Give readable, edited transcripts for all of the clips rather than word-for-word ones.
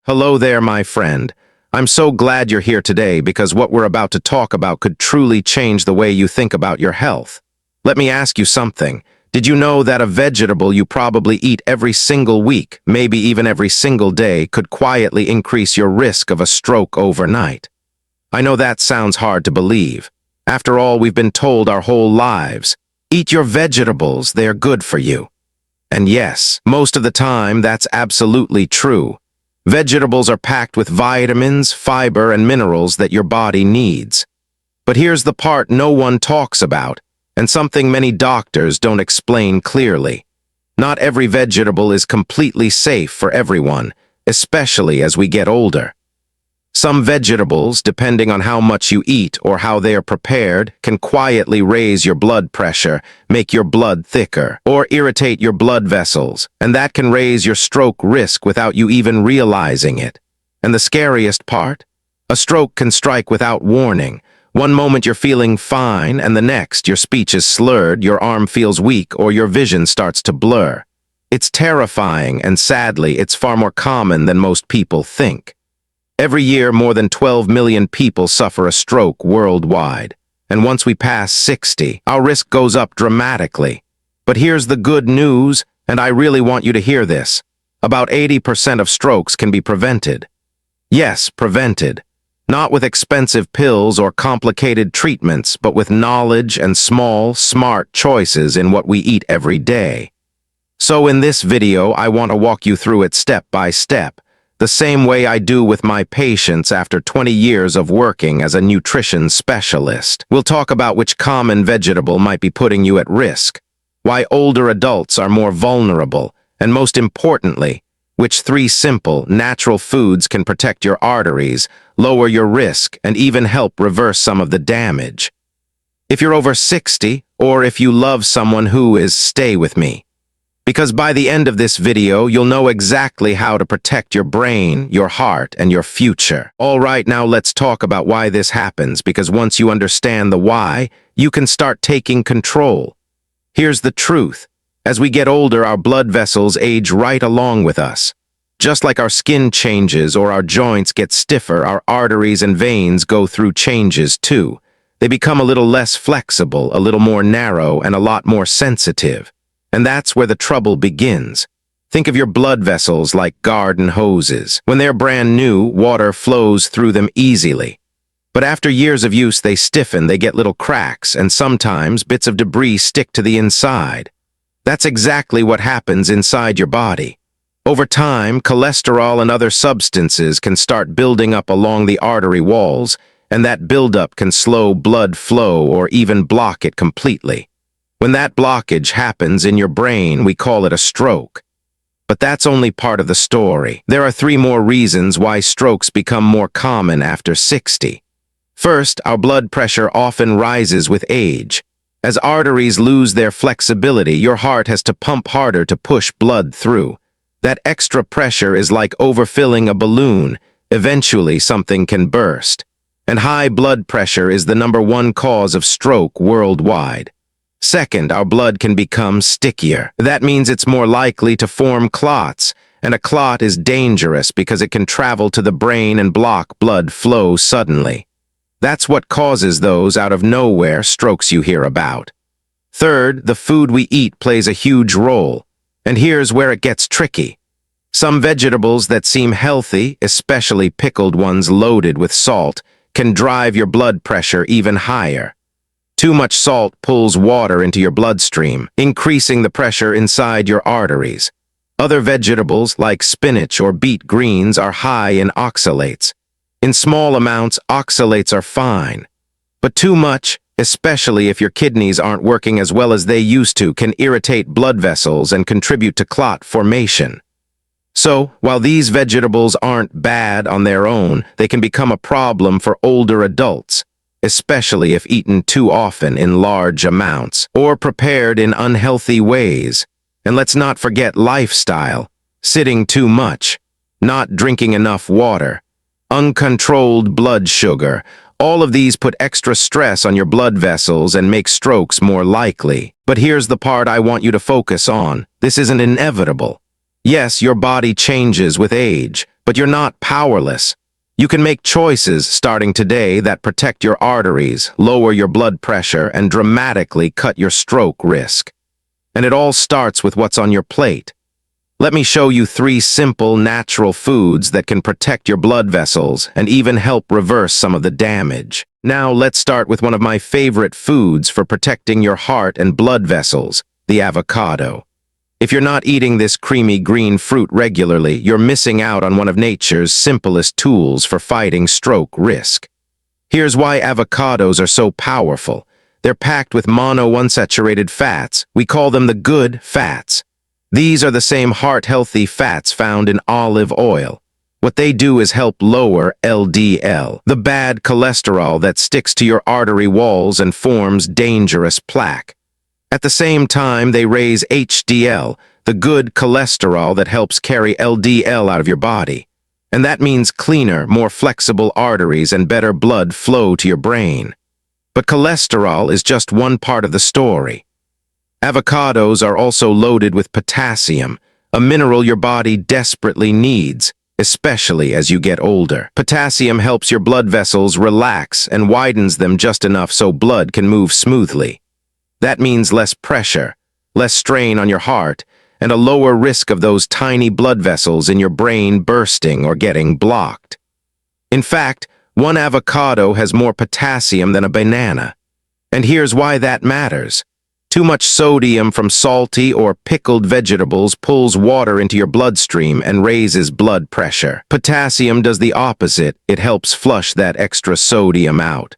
Hello there, my friend. I'm so glad you're here today because what we're about to talk about could truly change the way you think about your health. Let me ask you something. Did you know that a vegetable you probably eat every single week, maybe even every single day, could quietly increase your risk of a stroke overnight? I know that sounds hard to believe. After all, we've been told our whole lives, eat your vegetables, they are good for you. And yes, most of the time, that's absolutely true. Vegetables are packed with vitamins, fiber, and minerals that your body needs. But here's the part no one talks about, and something many doctors don't explain clearly. Not every vegetable is completely safe for everyone, especially as we get older. Some vegetables, depending on how much you eat or how they are prepared, can quietly raise your blood pressure, make your blood thicker, or irritate your blood vessels, and that can raise your stroke risk without you even realizing it. And the scariest part? A stroke can strike without warning. One moment you're feeling fine, and the next your speech is slurred, your arm feels weak, or your vision starts to blur. It's terrifying, and sadly, it's far more common than most people think. Every year, more than 12 million people suffer a stroke worldwide. And once we pass 60, our risk goes up dramatically. But here's the good news, and I really want you to hear this. About 80% of strokes can be prevented. Yes, prevented. Not with expensive pills or complicated treatments, but with knowledge and small, smart choices in what we eat every day. So in this video, I want to walk you through it step by step, the same way I do with my patients after 20 years of working as a nutrition specialist. We'll talk about which common vegetable might be putting you at risk, why older adults are more vulnerable, and most importantly, which 3 simple, natural foods can protect your arteries, lower your risk, and even help reverse some of the damage. If you're over 60, or if you love someone who is, stay with me. Because by the end of this video, you'll know exactly how to protect your brain, your heart, and your future. All right, now let's talk about why this happens, because once you understand the why, you can start taking control. Here's the truth. As we get older, our blood vessels age right along with us. Just like our skin changes or our joints get stiffer, our arteries and veins go through changes too. They become a little less flexible, a little more narrow, and a lot more sensitive. And that's where the trouble begins. Think of your blood vessels like garden hoses. When they're brand new, water flows through them easily. But after years of use, they stiffen, they get little cracks, and sometimes bits of debris stick to the inside. That's exactly what happens inside your body. Over time, cholesterol and other substances can start building up along the artery walls, and that buildup can slow blood flow or even block it completely. When that blockage happens in your brain, we call it a stroke. But that's only part of the story. There are 3 more reasons why strokes become more common after 60. First, our blood pressure often rises with age. As arteries lose their flexibility, your heart has to pump harder to push blood through. That extra pressure is like overfilling a balloon. Eventually, something can burst. And high blood pressure is the #1 cause of stroke worldwide. Second, our blood can become stickier. That means it's more likely to form clots, and a clot is dangerous because it can travel to the brain and block blood flow suddenly. That's what causes those out-of-nowhere strokes you hear about. Third, the food we eat plays a huge role, and here's where it gets tricky. Some vegetables that seem healthy, especially pickled ones loaded with salt, can drive your blood pressure even higher. Too much salt pulls water into your bloodstream, increasing the pressure inside your arteries. Other vegetables, like spinach or beet greens, are high in oxalates. In small amounts, oxalates are fine. But too much, especially if your kidneys aren't working as well as they used to, can irritate blood vessels and contribute to clot formation. So, while these vegetables aren't bad on their own, they can become a problem for older adults, especially if eaten too often in large amounts or prepared in unhealthy ways. And let's not forget lifestyle, sitting too much, not drinking enough water, uncontrolled blood sugar. All of these put extra stress on your blood vessels and make strokes more likely. But here's the part I want you to focus on. This isn't inevitable. Yes, your body changes with age, But you're not powerless. You can make choices starting today that protect your arteries, lower your blood pressure, and dramatically cut your stroke risk. And it all starts with what's on your plate. Let me show you 3 simple, natural foods that can protect your blood vessels and even help reverse some of the damage. Now, let's start with one of my favorite foods for protecting your heart and blood vessels, the avocado. If you're not eating this creamy green fruit regularly, you're missing out on one of nature's simplest tools for fighting stroke risk. Here's why avocados are so powerful. They're packed with monounsaturated fats. We call them the good fats. These are the same heart-healthy fats found in olive oil. What they do is help lower LDL, the bad cholesterol that sticks to your artery walls and forms dangerous plaque. At the same time, they raise HDL, the good cholesterol that helps carry LDL out of your body. And that means cleaner, more flexible arteries and better blood flow to your brain. But cholesterol is just one part of the story. Avocados are also loaded with potassium, a mineral your body desperately needs, especially as you get older. Potassium helps your blood vessels relax and widens them just enough so blood can move smoothly. That means less pressure, less strain on your heart, and a lower risk of those tiny blood vessels in your brain bursting or getting blocked. In fact, one avocado has more potassium than a banana. And here's why that matters. Too much sodium from salty or pickled vegetables pulls water into your bloodstream and raises blood pressure. Potassium does the opposite. It helps flush that extra sodium out.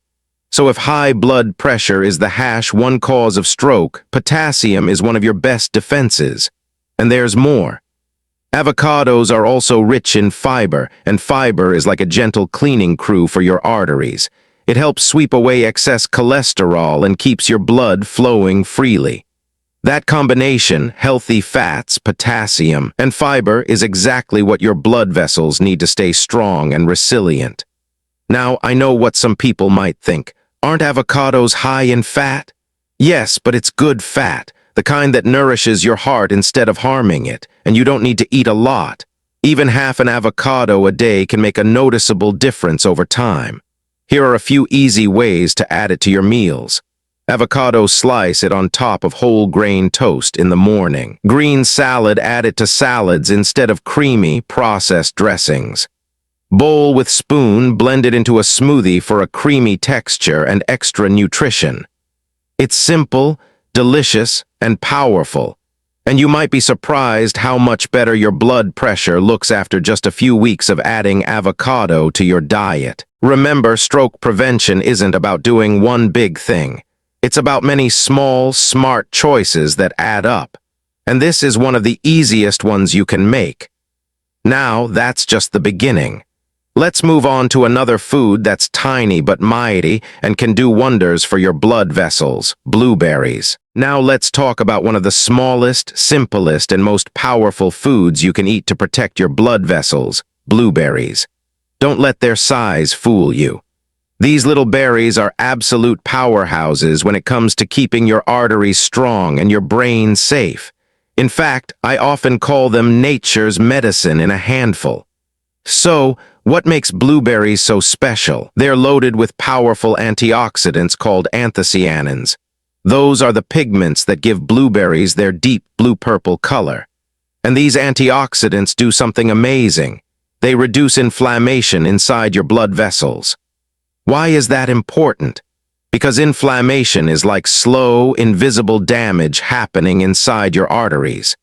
So if high blood pressure is the one cause of stroke, potassium is one of your best defenses. And there's more. Avocados are also rich in fiber, and fiber is like a gentle cleaning crew for your arteries. It helps sweep away excess cholesterol and keeps your blood flowing freely. That combination, healthy fats, potassium, and fiber, is exactly what your blood vessels need to stay strong and resilient. Now, I know what some people might think. Aren't avocados high in fat? Yes, but it's good fat, the kind that nourishes your heart instead of harming it, and you don't need to eat a lot. Even half an avocado a day can make a noticeable difference over time. Here are a few easy ways to add it to your meals. Avocado slice it on top of whole grain toast in the morning. Green salad, add it to salads instead of creamy, processed dressings. Bowl with spoon, blend it into a smoothie for a creamy texture and extra nutrition. It's simple, delicious, and powerful. And you might be surprised how much better your blood pressure looks after just a few weeks of adding avocado to your diet. Remember, stroke prevention isn't about doing one big thing. It's about many small, smart choices that add up. And this is one of the easiest ones you can make. Now, that's just the beginning. Let's move on to another food that's tiny but mighty and can do wonders for your blood vessels, blueberries. Now let's talk about one of the smallest, simplest, and most powerful foods you can eat to protect your blood vessels, blueberries. Don't let their size fool you. These little berries are absolute powerhouses when it comes to keeping your arteries strong and your brain safe. In fact, I often call them nature's medicine in a handful. So, what makes blueberries so special? They're loaded with powerful antioxidants called anthocyanins. Those are the pigments that give blueberries their deep blue-purple color. And these antioxidants do something amazing. They reduce inflammation inside your blood vessels. Why is that important? Because inflammation is like slow, invisible damage happening inside your arteries.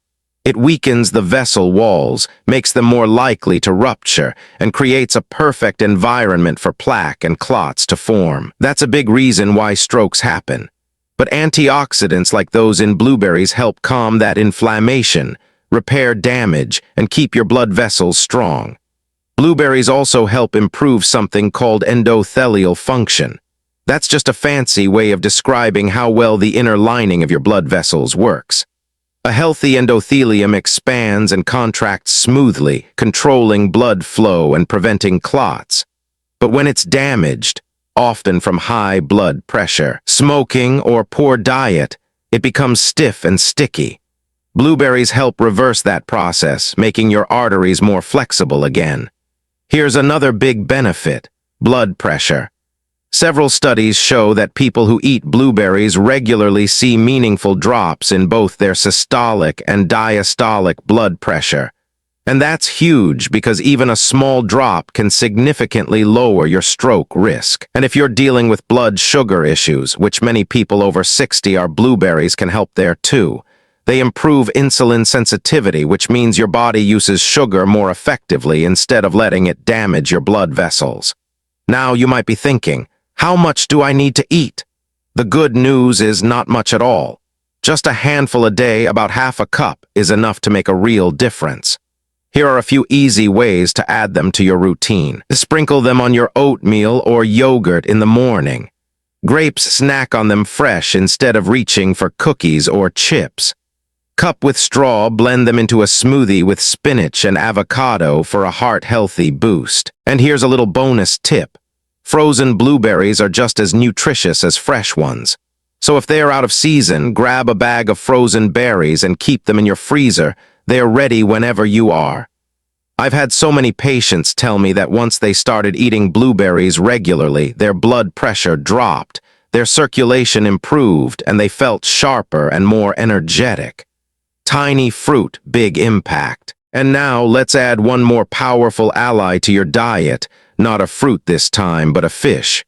It weakens the vessel walls, makes them more likely to rupture, and creates a perfect environment for plaque and clots to form. That's a big reason why strokes happen. But antioxidants like those in blueberries help calm that inflammation, repair damage, and keep your blood vessels strong. Blueberries also help improve something called endothelial function. That's just a fancy way of describing how well the inner lining of your blood vessels works. A healthy endothelium expands and contracts smoothly, controlling blood flow and preventing clots. But when it's damaged, often from high blood pressure, smoking, or poor diet, it becomes stiff and sticky. Blueberries help reverse that process, making your arteries more flexible again. Here's another big benefit: blood pressure. Several studies show that people who eat blueberries regularly see meaningful drops in both their systolic and diastolic blood pressure. And that's huge because even a small drop can significantly lower your stroke risk. And if you're dealing with blood sugar issues, which many people over 60 are, blueberries can help there too. They improve insulin sensitivity, which means your body uses sugar more effectively instead of letting it damage your blood vessels. Now you might be thinking, how much do I need to eat? The good news is not much at all. Just a handful a day, about half a cup, is enough to make a real difference. Here are a few easy ways to add them to your routine. Sprinkle them on your oatmeal or yogurt in the morning. Grapes, snack on them fresh instead of reaching for cookies or chips. Cup with straw, blend them into a smoothie with spinach and avocado for a heart-healthy boost. And here's a little bonus tip. Frozen blueberries are just as nutritious as fresh ones. So if they are out of season, grab a bag of frozen berries and keep them in your freezer. They are ready whenever you are. I've had so many patients tell me that once they started eating blueberries regularly, their blood pressure dropped, their circulation improved, and they felt sharper and more energetic. Tiny fruit, big impact. And now let's add one more powerful ally to your diet, not a fruit this time, but a fish.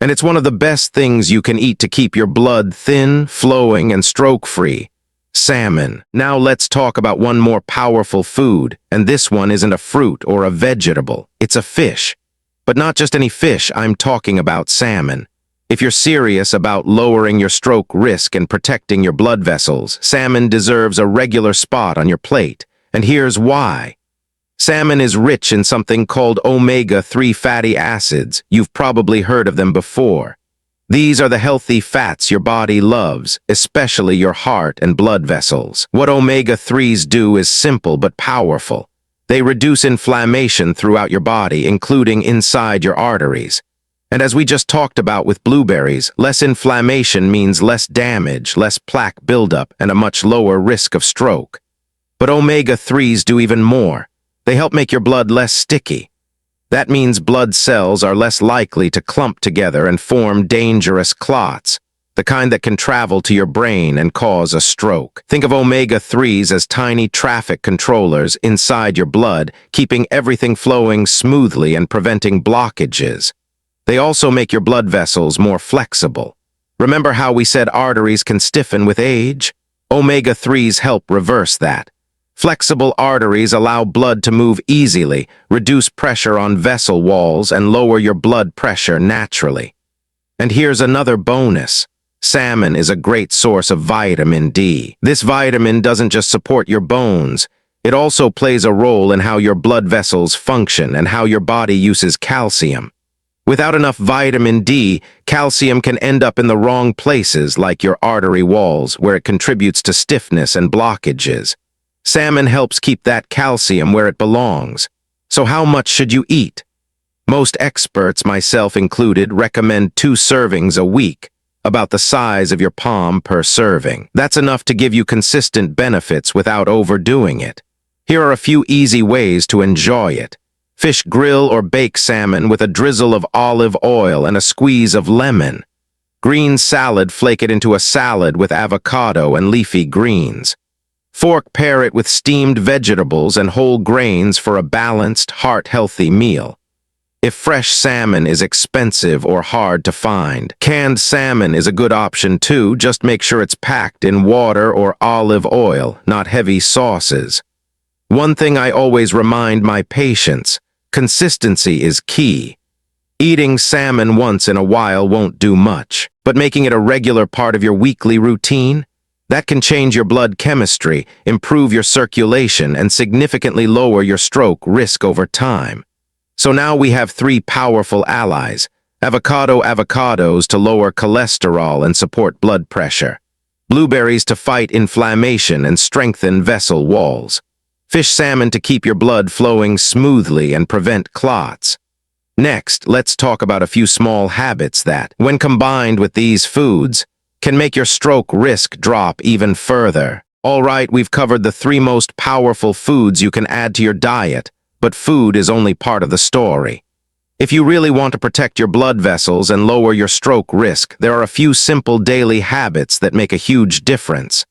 And it's one of the best things you can eat to keep your blood thin, flowing, and stroke-free. Salmon. Now let's talk about one more powerful food, and this one isn't a fruit or a vegetable, it's a fish. But not just any fish, I'm talking about salmon. If you're serious about lowering your stroke risk and protecting your blood vessels, salmon deserves a regular spot on your plate, and here's why. Salmon is rich in something called omega-3 fatty acids. You've probably heard of them before. These are the healthy fats your body loves, especially your heart and blood vessels. What omega-3s do is simple but powerful. They reduce inflammation throughout your body, including inside your arteries. And as we just talked about with blueberries, less inflammation means less damage, less plaque buildup, and a much lower risk of stroke. But omega-3s do even more. They help make your blood less sticky. That means blood cells are less likely to clump together and form dangerous clots, the kind that can travel to your brain and cause a stroke. Think of omega-3s as tiny traffic controllers inside your blood, keeping everything flowing smoothly and preventing blockages. They also make your blood vessels more flexible. Remember how we said arteries can stiffen with age? Omega-3s help reverse that. Flexible arteries allow blood to move easily, reduce pressure on vessel walls, and lower your blood pressure naturally. And here's another bonus. Salmon is a great source of vitamin D. This vitamin doesn't just support your bones, it also plays a role in how your blood vessels function and how your body uses calcium. Without enough vitamin D, calcium can end up in the wrong places, like your artery walls, where it contributes to stiffness and blockages. Salmon helps keep that calcium where it belongs. So how much should you eat? Most experts, myself included, recommend 2 servings a week, about the size of your palm per serving. That's enough to give you consistent benefits without overdoing it. Here are a few easy ways to enjoy it. Fish, grill or bake salmon with a drizzle of olive oil and a squeeze of lemon. Green salad, flake it into a salad with avocado and leafy greens. Fork, pair it with steamed vegetables and whole grains for a balanced, heart-healthy meal. If fresh salmon is expensive or hard to find, canned salmon is a good option too. Just make sure it's packed in water or olive oil, not heavy sauces. One thing I always remind my patients: consistency is key. Eating salmon once in a while won't do much, but making it a regular part of your weekly routine, that can change your blood chemistry, improve your circulation, and significantly lower your stroke risk over time. So now we have 3 powerful allies: avocados to lower cholesterol and support blood pressure, blueberries to fight inflammation and strengthen vessel walls, fish salmon to keep your blood flowing smoothly and prevent clots. Next, let's talk about a few small habits that, when combined with these foods, can make your stroke risk drop even further. All right, we've covered the 3 most powerful foods you can add to your diet: but food is only part of the story. If you really want to protect your blood vessels and lower your stroke risk, there are a few simple daily habits that make a huge difference.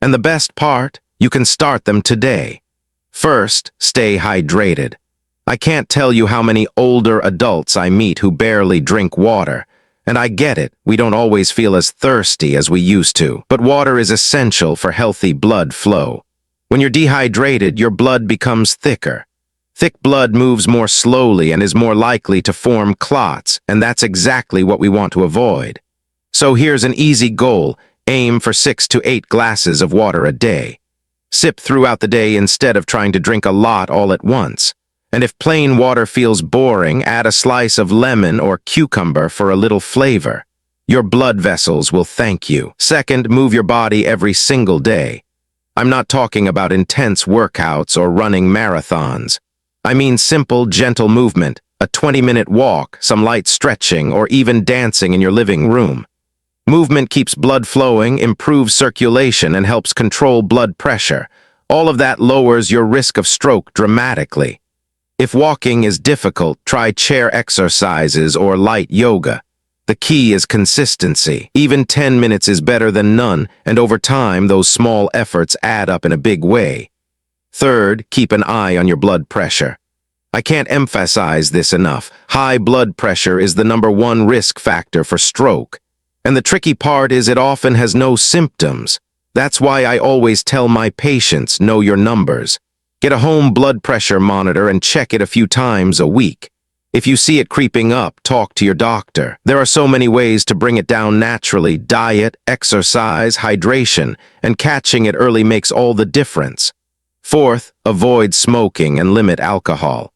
And the best part, you can start them today. First, stay hydrated. I can't tell you how many older adults I meet who barely drink water. And I get it, we don't always feel as thirsty as we used to, but water is essential for healthy blood flow. When you're dehydrated, your blood becomes thicker. Thick blood moves more slowly and is more likely to form clots, and that's exactly what we want to avoid. So here's an easy goal: aim for 6 to 8 glasses of water a day. Sip throughout the day instead of trying to drink a lot all at once. And if plain water feels boring, add a slice of lemon or cucumber for a little flavor. Your blood vessels will thank you. Second, move your body every single day. I'm not talking about intense workouts or running marathons. I mean simple, gentle movement, a 20-minute walk, some light stretching, or even dancing in your living room. Movement keeps blood flowing, improves circulation, and helps control blood pressure. All of that lowers your risk of stroke dramatically. If walking is difficult, try chair exercises or light yoga. The key is consistency. Even 10 minutes is better than none, and over time, those small efforts add up in a big way. Third, keep an eye on your blood pressure. I can't emphasize this enough. High blood pressure is the #1 risk factor for stroke. And the tricky part is it often has no symptoms. That's why I always tell my patients, know your numbers. Get a home blood pressure monitor and check it a few times a week. If you see it creeping up, talk to your doctor. There are so many ways to bring it down naturally: diet, exercise, hydration, and catching it early makes all the difference. Fourth, avoid smoking and limit alcohol.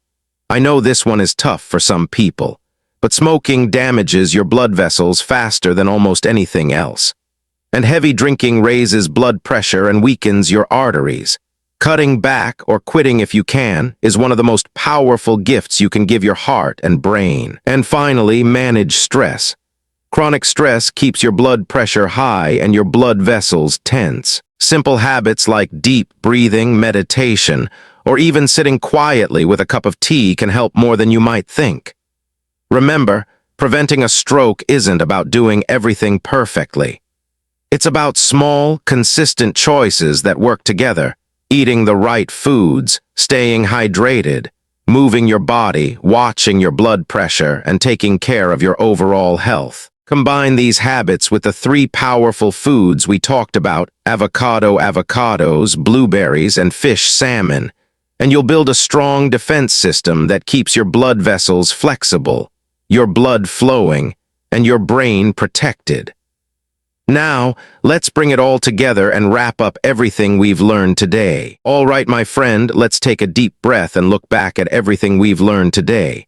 I know this one is tough for some people, but smoking damages your blood vessels faster than almost anything else. And heavy drinking raises blood pressure and weakens your arteries. Cutting back, or quitting if you can, is one of the most powerful gifts you can give your heart and brain. And finally, manage stress. Chronic stress keeps your blood pressure high and your blood vessels tense. Simple habits like deep breathing, meditation, or even sitting quietly with a cup of tea can help more than you might think. Remember, preventing a stroke isn't about doing everything perfectly. It's about small, consistent choices that work together. Eating the right foods, staying hydrated, moving your body, watching your blood pressure, and taking care of your overall health. Combine these habits with the 3 powerful foods we talked about: avocados, blueberries, and fish salmon, and you'll build a strong defense system that keeps your blood vessels flexible, your blood flowing, and your brain protected. Now, let's bring it all together and wrap up everything we've learned today. All right, my friend, let's take a deep breath and look back at everything we've learned today.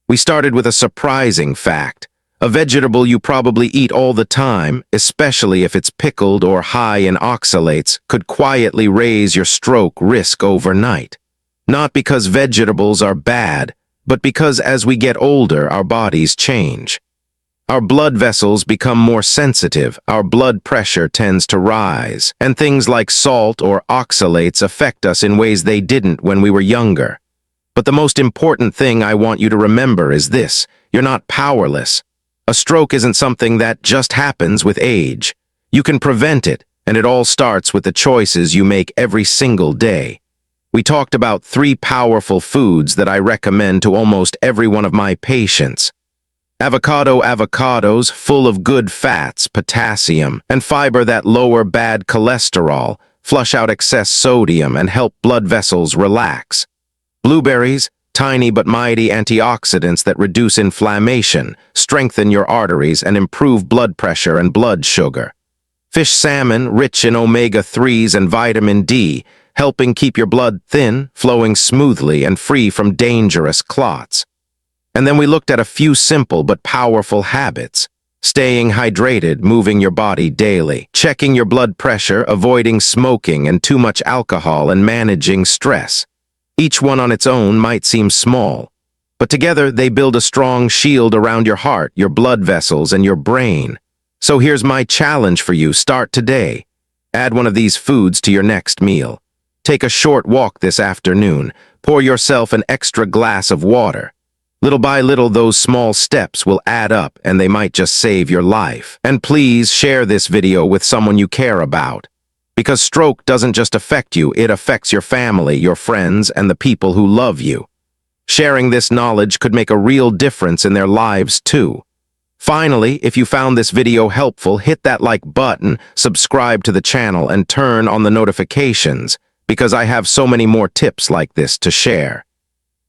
We started with a surprising fact. A vegetable you probably eat all the time, especially if it's pickled or high in oxalates, could quietly raise your stroke risk overnight. Not because vegetables are bad, but because as we get older, our bodies change. Our blood vessels become more sensitive, our blood pressure tends to rise, and things like salt or oxalates affect us in ways they didn't when we were younger. But the most important thing I want you to remember is this: you're not powerless. A stroke isn't something that just happens with age. You can prevent it, and it all starts with the choices you make every single day. We talked about 3 powerful foods that I recommend to almost every one of my patients. Avocados, full of good fats, potassium, and fiber that lower bad cholesterol, flush out excess sodium, and help blood vessels relax. Blueberries, tiny but mighty antioxidants that reduce inflammation, strengthen your arteries, and improve blood pressure and blood sugar. Fish salmon, rich in omega-3s and vitamin D, helping keep your blood thin, flowing smoothly, and free from dangerous clots. And then we looked at a few simple but powerful habits: staying hydrated, moving your body daily, checking your blood pressure, avoiding smoking and too much alcohol, and managing stress. Each one on its own might seem small, but together they build a strong shield around your heart, your blood vessels, and your brain. So here's my challenge for you: start today. Add one of these foods to your next meal. Take a short walk this afternoon. Pour yourself an extra glass of water. Little by little, those small steps will add up and they might just save your life. And please share this video with someone you care about. Because stroke doesn't just affect you, it affects your family, your friends, and the people who love you. Sharing this knowledge could make a real difference in their lives too. Finally, if you found this video helpful, hit that like button, subscribe to the channel, and turn on the notifications, because I have so many more tips like this to share.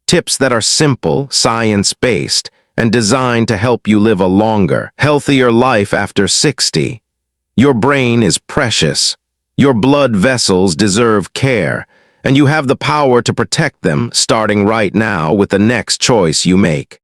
Tips that are simple, science-based, and designed to help you live a longer, healthier life after 60. Your brain is precious. Your blood vessels deserve care, and you have the power to protect them starting right now with the next choice you make.